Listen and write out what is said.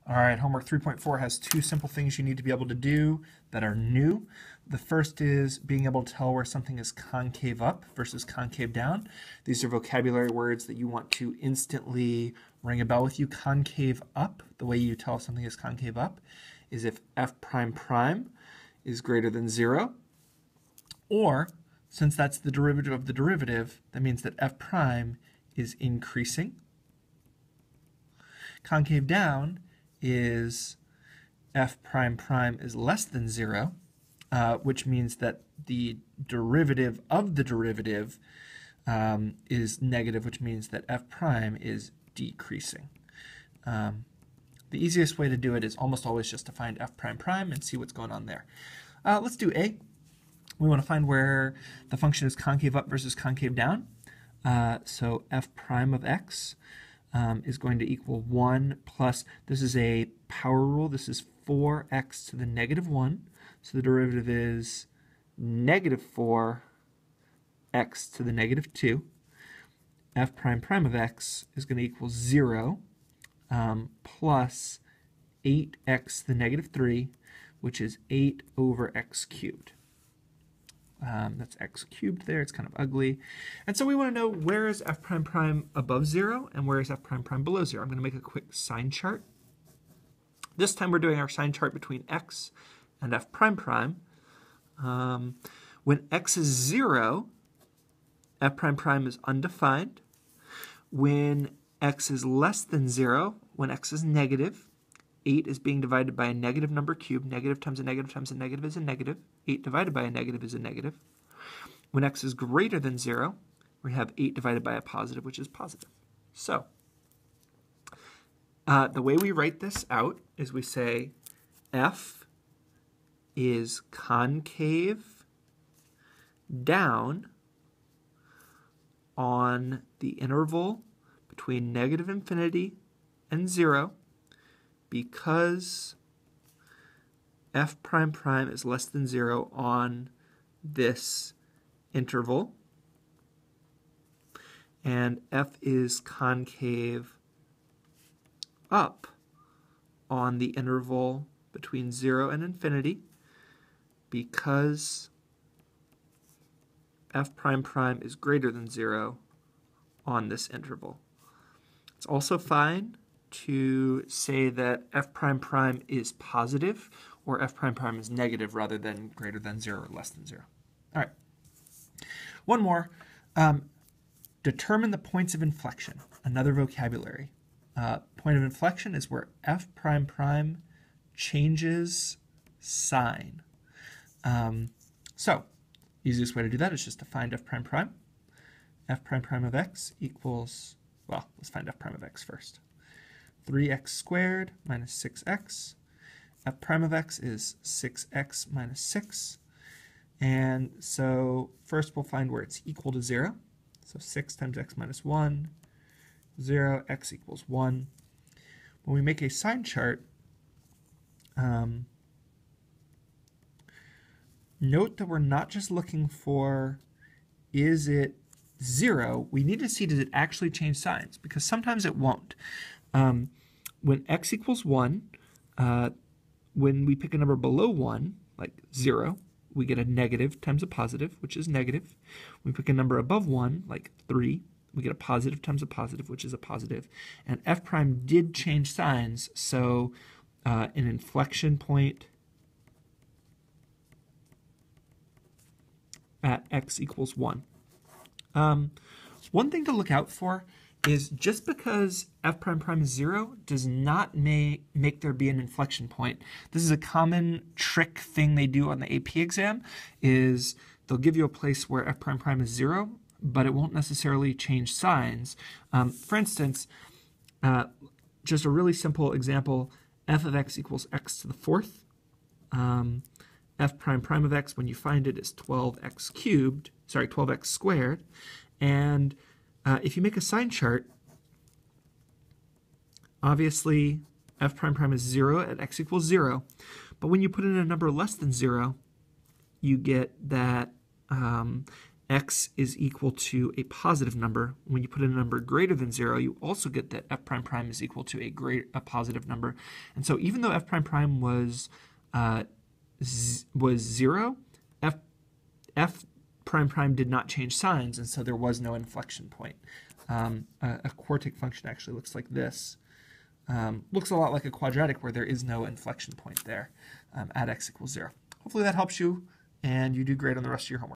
All right, homework 3.4 has two simple things you need to be able to do that are new. The first is being able to tell where something is concave up versus concave down. These are vocabulary words that you want to instantly ring a bell with you. Concave up, the way you tell if something is concave up, is if f prime prime is greater than 0, or since that's the derivative of the derivative, that means that f prime is increasing. Concave down is f prime prime is less than 0, which means that the derivative of the derivative is negative, which means that f prime is decreasing. The easiest way to do it is almost always just to find f prime prime and see what's going on there. Let's do A. We want to find where the function is concave up versus concave down. So f prime of x is going to equal 1 plus, this is a power rule, this is 4x to the negative 1. So the derivative is negative 4x to the negative 2. F prime prime of x is going to equal 0 plus 8x to the negative 3, which is 8 over x cubed. That's x cubed there, it's kind of ugly. And so we want to know where is f prime prime above 0 and where is f prime prime below 0. I'm going to make a quick sign chart. This time we're doing our sign chart between x and f prime prime. When x is 0, f prime prime is undefined. When x is less than 0, when x is negative, 8 is being divided by a negative number cubed. Negative times a negative times a negative is a negative. 8 divided by a negative is a negative. When x is greater than 0, we have 8 divided by a positive, which is positive. So, the way we write this out is we say f is concave down on the interval between negative infinity and 0 because f prime prime is less than 0 on this interval, and f is concave up on the interval between 0 and infinity because f prime prime is greater than 0 on this interval. It's also fine to say that f prime prime is positive or f prime prime is negative rather than greater than 0 or less than 0. All right. One more. Determine the points of inflection. Another vocabulary. Point of inflection is where f prime prime changes sign. So, easiest way to do that is just to find f prime prime. F prime prime of x equals, well, let's find f prime of x first. 3x squared minus 6x. F prime of x is 6x minus 6. And so first we'll find where it's equal to 0. So 6 times x minus 1, 0, x equals 1. When we make a sign chart, note that we're not just looking for is it 0, we need to see does it actually change signs, because sometimes it won't. When x equals 1, when we pick a number below 1, like 0, we get a negative times a positive, which is negative. When we pick a number above 1, like 3, we get a positive times a positive, which is a positive. And f prime did change signs, so an inflection point at x equals 1. One thing to look out for is just because f prime prime is 0 does not make there be an inflection point. This is a common trick thing they do on the AP exam, is they'll give you a place where f prime prime is 0, but it won't necessarily change signs. For instance, just a really simple example, f of x equals x to the 4th. F prime prime of x, when you find it, is 12x cubed, sorry, 12x squared. And if you make a sign chart, obviously f prime prime is 0 at x equals 0. But when you put in a number less than 0, you get that x is equal to a positive number. When you put in a number greater than 0, you also get that f prime prime is equal to a positive number. And so even though f prime prime was 0, f prime prime did not change signs, and so there was no inflection point. A quartic function actually looks like this. Looks a lot like a quadratic where there is no inflection point there at x equals 0. Hopefully that helps you, and you do great on the rest of your homework.